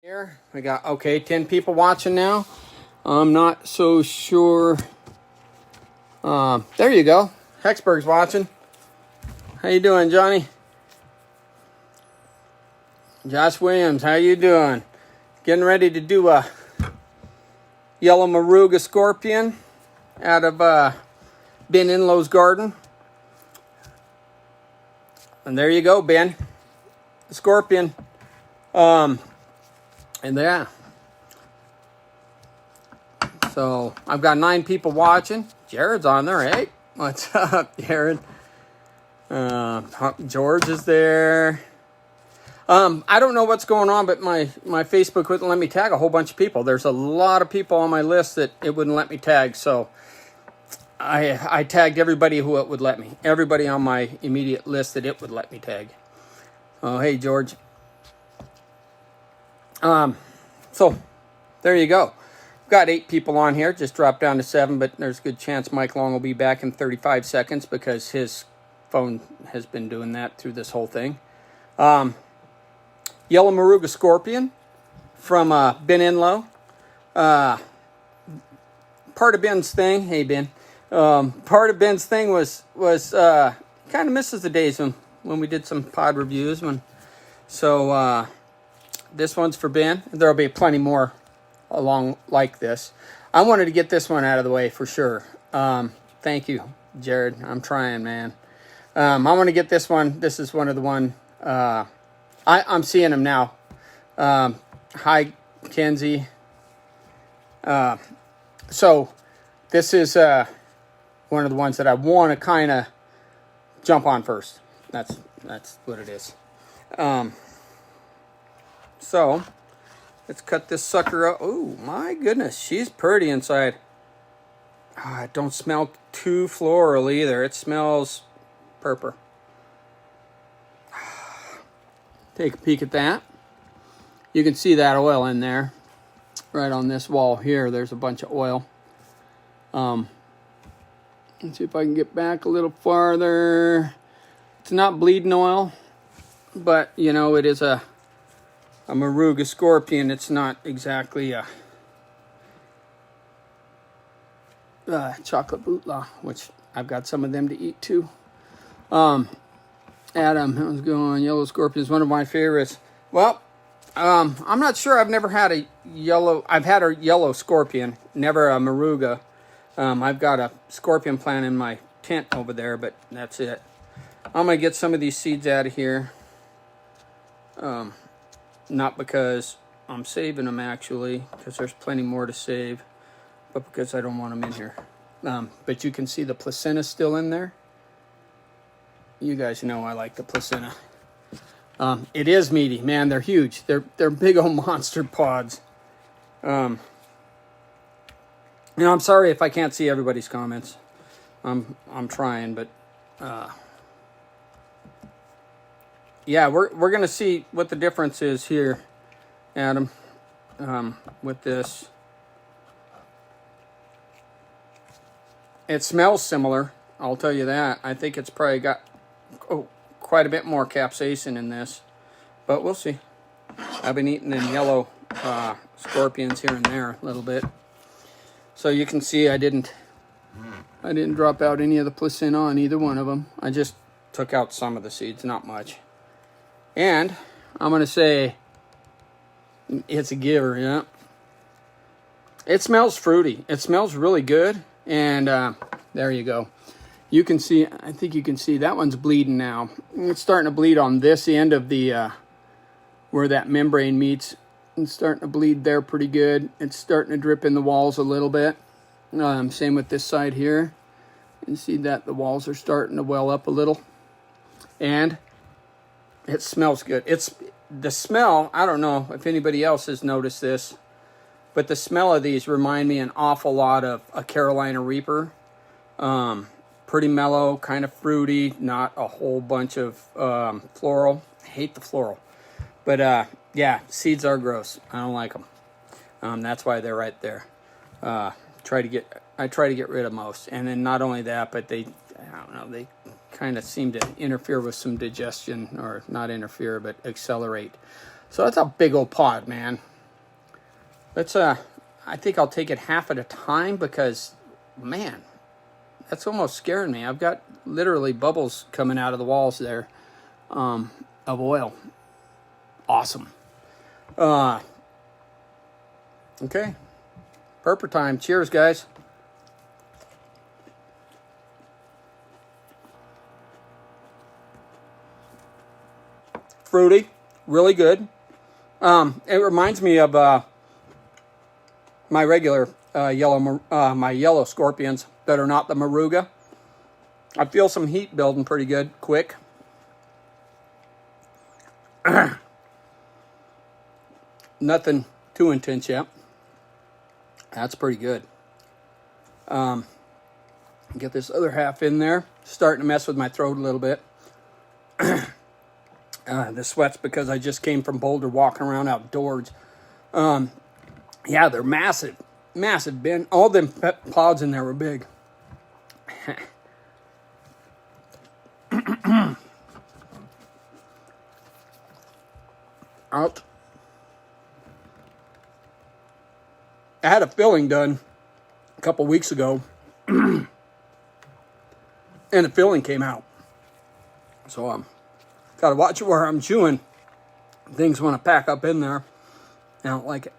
Here we got, okay, 10 people watching now. I'm not so sure. There you go. Hexberg's watching. How you doing, Johnny? Josh Williams, how you doing? Getting ready to do a Yellow Moruga Scorpion out of Ben Enloe's garden. And there you go, Ben. The Scorpion. And yeah. So I've got 9 people watching. Jared's on there. Hey, what's up, Jared? George is there. I don't know what's going on, but my Facebook wouldn't let me tag a whole bunch of people. There's a lot of people on my list that it wouldn't let me tag, so I tagged everybody who it would let me. Everybody on my immediate list that it would let me tag. Oh, hey, George. So there you go. Got 8 people on here. Just dropped down to 7, but there's a good chance Mike Long will be back in 35 seconds because his phone has been doing that through this whole thing. Yellow Moruga Scorpion from Ben Enloe. Part of Ben's thing. Hey, Ben. Part of Ben's thing was kind of misses the days when we did some pod reviews. So this one's for Ben. There'll be plenty more along like this. I wanted to get this one out of the way for sure. Thank you, Jared. I'm trying, man. I want to get this one. This is one of the one. I'm seeing them now. Hi, Kenzie. So this is one of the ones that I want to kind of jump on first. That's what it is. So let's cut this sucker up. Oh my goodness, she's pretty inside. It don't smell too floral either. It smells purple. Take a peek at that. You can see that oil in there. Right on this wall here, there's a bunch of oil. Let's see if I can get back a little farther. It's not bleeding oil, but you know, it is a Moruga Scorpion. It's not exactly a chocolate bootlaw, which I've got some of them to eat too. Adam, how's it going? Yellow Scorpion is one of my favorites. Well, I'm not sure. I've never had a yellow. I've had a yellow Scorpion, never a Moruga. I've got a Scorpion plant in my tent over there, but that's it. I'm going to get some of these seeds out of here. Not because I'm saving them, actually, because there's plenty more to save, but because I don't want them in here. But you can see the placenta still in there. You guys know I like the placenta. It is meaty, man. They're huge. They're big old monster pods. I'm sorry if I can't see everybody's comments. I'm trying, but yeah, we're gonna see what the difference is here, Adam, with this. It smells similar, I'll tell you that. I think it's probably got quite a bit more capsaicin in this, but we'll see. I've been eating them yellow Scorpions here and there a little bit, so you can see I didn't drop out any of the placenta on either one of them. I just took out some of the seeds, not much. And I'm going to say it's a giver, yeah. It smells fruity. It smells really good. And there you go. You can see, I think you can see that one's bleeding now. It's starting to bleed on this end of the, where that membrane meets. It's starting to bleed there pretty good. It's starting to drip in the walls a little bit. Same with this side here. You see that the walls are starting to well up a little. And it smells good. It's the smell, I don't know if anybody else has noticed this, but the smell of these remind me an awful lot of a Carolina Reaper. Pretty mellow, kind of fruity, not a whole bunch of floral. I hate the floral. But yeah, seeds are gross. I don't like them. That's why they're right there. I try to get rid of most. And then not only that, but they kind of seem to interfere with some digestion, or not interfere, but accelerate. So that's a big old pod, man. let's, I think I'll take it half at a time because, man, that's almost scaring me. I've got literally bubbles coming out of the walls there of oil. Awesome. Okay. Purple time. Cheers, guys. Fruity. Really good. It reminds me of my regular my yellow scorpions that are not the Moruga. I feel some heat building pretty good, quick. Nothing too intense yet. That's pretty good. Get this other half in there. Starting to mess with my throat a little bit. The sweat's because I just came from Boulder walking around outdoors. Yeah, they're massive. Massive bin. All them pods in there were big. Out. I had a filling done a couple weeks ago. And the filling came out. So got to watch where I'm chewing. Things want to pack up in there. I don't like it.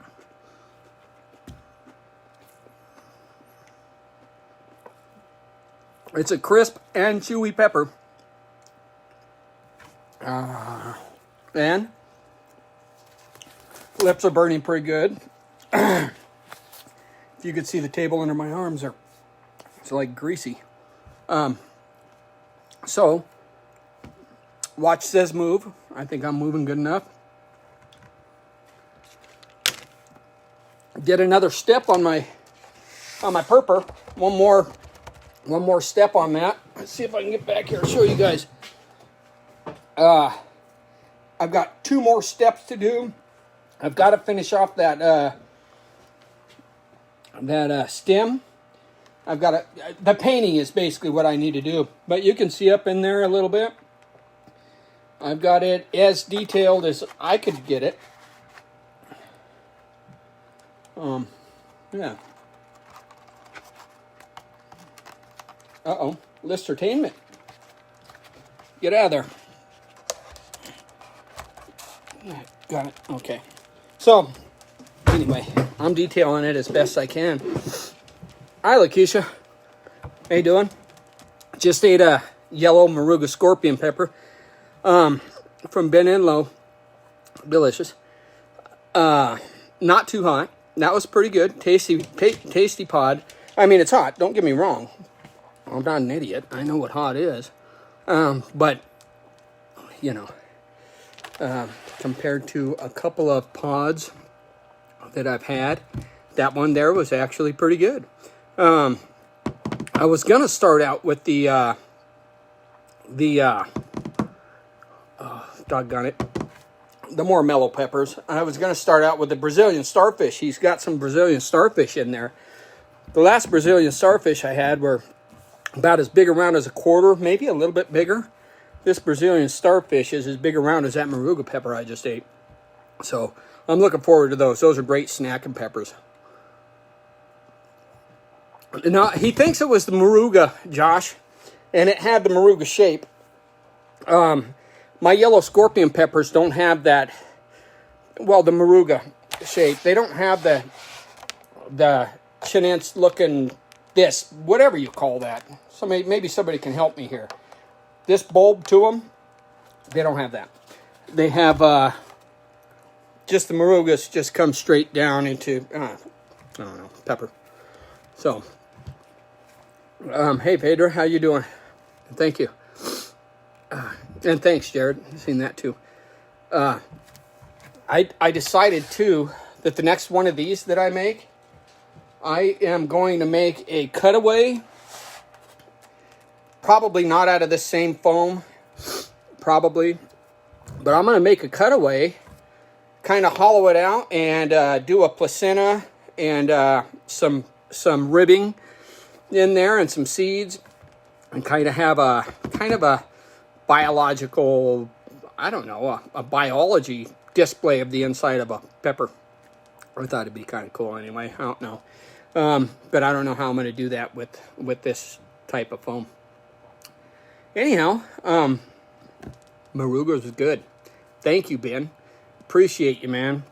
It's a crisp and chewy pepper. And lips are burning pretty good. If you could see the table under my arms, it's like greasy. So, watch says move. I think I'm moving good enough. Did another step on my purper. One more step on that. Let's see if I can get back here and show you guys. I've got 2 more steps to do. I've got to finish off that stem. The painting is basically what I need to do. But you can see up in there a little bit. I've got it as detailed as I could get it. Yeah. Uh-oh. Listertainment. Get out of there. Got it. Okay. So, anyway, I'm detailing it as best I can. Hi, Lakeisha. How you doing? Just ate a Yellow Moruga Scorpion pepper from Ben Enloe. Delicious. Not too hot. That was pretty good. Tasty pod. I mean, it's hot. Don't get me wrong. I'm not an idiot. I know what hot is. But, you know, compared to a couple of pods that I've had, that one there was actually pretty good. I was going to start out with doggone it, the more mellow peppers. I was going to start out with the Brazilian starfish. He's got some Brazilian starfish in there. The last Brazilian starfish I had were about as big around as a quarter, maybe a little bit bigger. This Brazilian starfish is as big around as that Moruga pepper I just ate. So I'm looking forward to those. Those are great snacking peppers. Now, he thinks it was the Moruga, Josh, and it had the Moruga shape. My yellow scorpion peppers don't have that, well, the Moruga shape. They don't have the chinense looking, this, whatever you call that. Maybe somebody can help me here. This bulb to them, they don't have that. They have just the Morugas just come straight down into, I don't know, pepper. So, hey Pedro, how you doing? Thank you. And thanks, Jared. I've seen that too. I decided too that the next one of these that I make, I am going to make a cutaway. Probably not out of the same foam, probably. But I'm going to make a cutaway, kind of hollow it out, and do a placenta and some ribbing in there and some seeds, and kind of have a biological, I don't know, a biology display of the inside of a pepper. I thought it'd be kind of cool anyway. I don't know. But I don't know how I'm going to do that with this type of foam. Anyhow, Moruga's is good. Thank you, Ben. Appreciate you, man.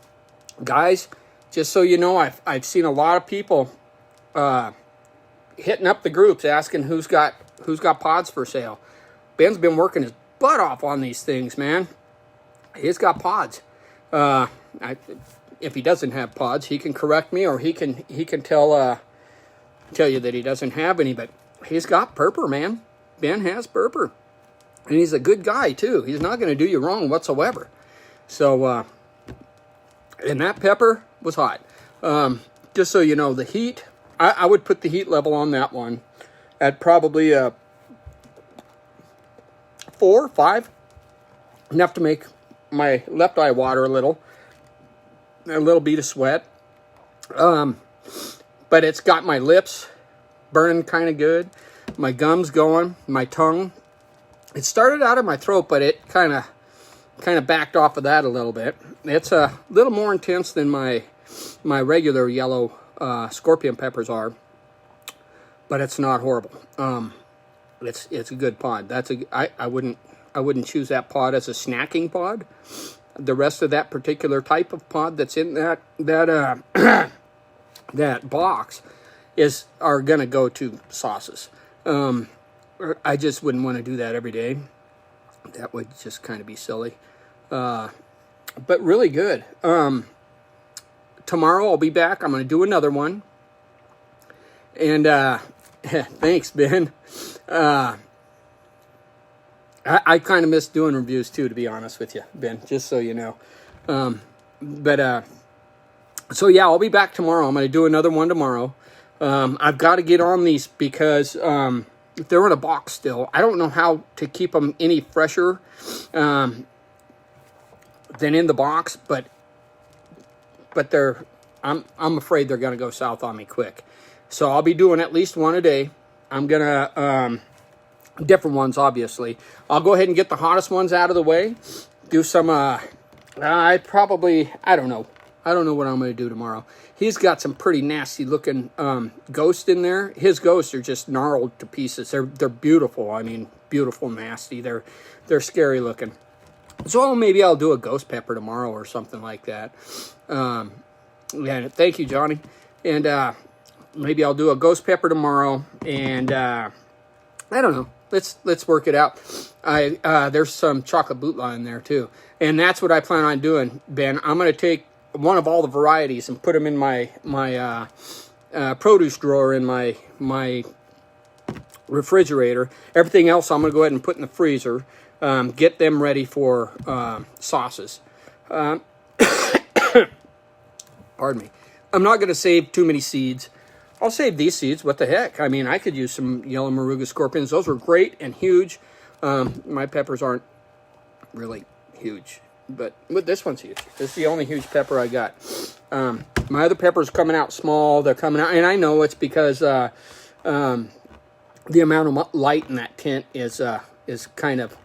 Guys, just so you know, I've seen a lot of people hitting up the groups asking who's got pods for sale. Ben's been working his butt off on these things, man. He's got pods. If he doesn't have pods, he can correct me, or he can tell you that he doesn't have any. But he's got purpur, man. Ben has purpur, and he's a good guy too. He's not going to do you wrong whatsoever. So, and that pepper was hot. Just so you know, the heat. I would put the heat level on that one at probably 4 or 5, enough to make my left eye water a little bead of sweat. But it's got my lips burning kind of good, my gums going, my tongue. It started out in my throat, but it kind of backed off of that a little bit. It's a little more intense than my regular yellow scorpion peppers are, but it's not horrible. It's a good pod. I wouldn't choose that pod as a snacking pod. The rest of that particular type of pod that's in that box are gonna go to sauces. I just wouldn't want to do that every day. That would just kind of be silly. But really good. Tomorrow I'll be back. I'm going to do another one. And thanks, Ben. I kind of miss doing reviews too, to be honest with you, Ben, just so you know. So yeah, I'll be back tomorrow. I'm going to do another one tomorrow. I've got to get on these because they're in a box still. I don't know how to keep them any fresher than in the box, but I'm afraid they're going to go south on me quick. So I'll be doing at least one a day. I'm going to, different ones, obviously. I'll go ahead and get the hottest ones out of the way. Do some, I don't know. I don't know what I'm going to do tomorrow. He's got some pretty nasty looking ghosts in there. His ghosts are just gnarled to pieces. They're beautiful. I mean, beautiful, nasty. They're scary looking. So maybe I'll do a ghost pepper tomorrow or something like that. Yeah, thank you, Johnny. And maybe I'll do a ghost pepper tomorrow. And I don't know. Let's work it out. There's some chocolate bootlaw in there too, and that's what I plan on doing, Ben. I'm going to take one of all the varieties and put them in my produce drawer in my refrigerator. Everything else I'm going to go ahead and put in the freezer. Get them ready for sauces. Pardon me. I'm not going to save too many seeds. I'll save these seeds. What the heck? I mean, I could use some Yellow Moruga Scorpions. Those were great and huge. My peppers aren't really huge, but this one's huge. This is the only huge pepper I got. My other peppers coming out small. They're coming out, and I know it's because the amount of light in that tint is kind of,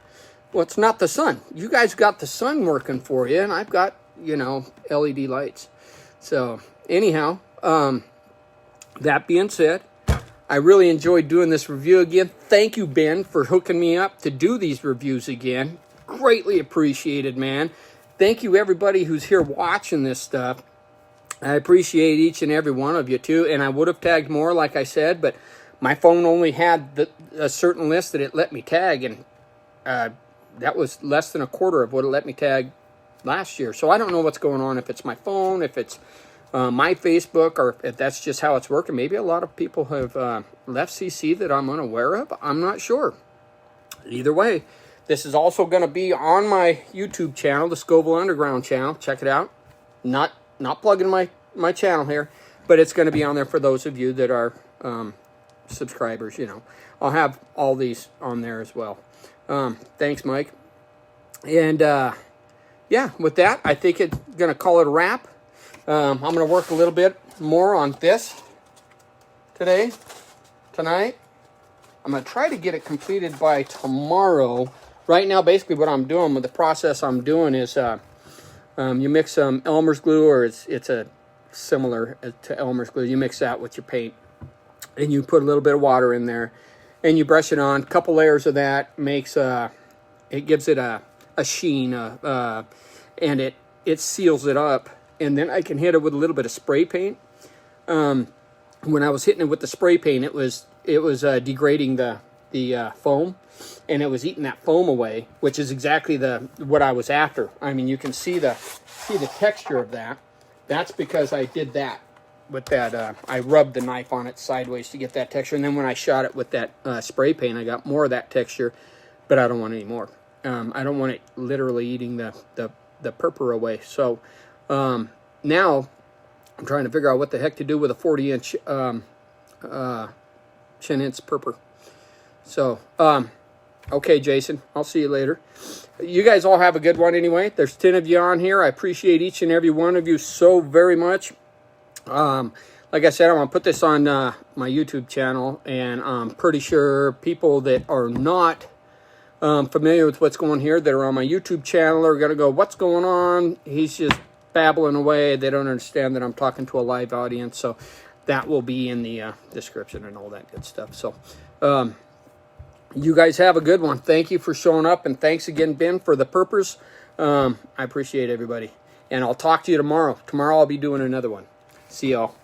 well, it's not the sun. You guys got the sun working for you, and I've got, LED lights. So anyhow, that being said, I really enjoyed doing this review again. Thank you, Ben, for hooking me up to do these reviews again. Greatly appreciated, man. Thank you, everybody who's here watching this stuff. I appreciate each and every one of you, too. And I would have tagged more, like I said, but my phone only had a certain list that it let me tag, and that was less than a quarter of what it let me tag last year. So I don't know what's going on, if it's my phone, if it's my Facebook, or if that's just how it's working. Maybe a lot of people have left CC that I'm unaware of. I'm not sure. Either way, this is also going to be on my YouTube channel, the Scoville Underground channel. Check it out. Not plugging my channel here, but it's going to be on there for those of you that are subscribers. I'll have all these on there as well. Thanks, Mike. And yeah, with that, I think it's going to call it a wrap. I'm going to work a little bit more on this tonight. I'm going to try to get it completed by tomorrow. Right now, basically what I'm doing, with the process I'm doing is you mix some Elmer's glue, or it's a similar to Elmer's glue. You mix that with your paint, and you put a little bit of water in there, and you brush it on. A couple layers of that makes it gives it a sheen, and it seals it up. And then I can hit it with a little bit of spray paint. When I was hitting it with the spray paint, it was degrading the foam, and it was eating that foam away, which is exactly what I was after. I mean, you can see the texture of that. That's because I did that with that. I rubbed the knife on it sideways to get that texture, and then when I shot it with that spray paint, I got more of that texture. But I don't want any more. I don't want it literally eating the purpur away. So now I'm trying to figure out what the heck to do with a 40-inch chin-inch purpur. So, okay, Jason, I'll see you later. You guys all have a good one anyway. There's 10 of you on here. I appreciate each and every one of you so very much. Like I said, I'm going to put this on my YouTube channel, and I'm pretty sure people that are not familiar with what's going here, that are on my YouTube channel, are going to go, what's going on? He's just babbling away. They don't understand that I'm talking to a live audience. So that will be in the description and all that good stuff. So you guys have a good one. Thank you for showing up, and thanks again, Ben, for the purpurs. I appreciate everybody, and I'll talk to you tomorrow. Tomorrow I'll be doing another one. See y'all.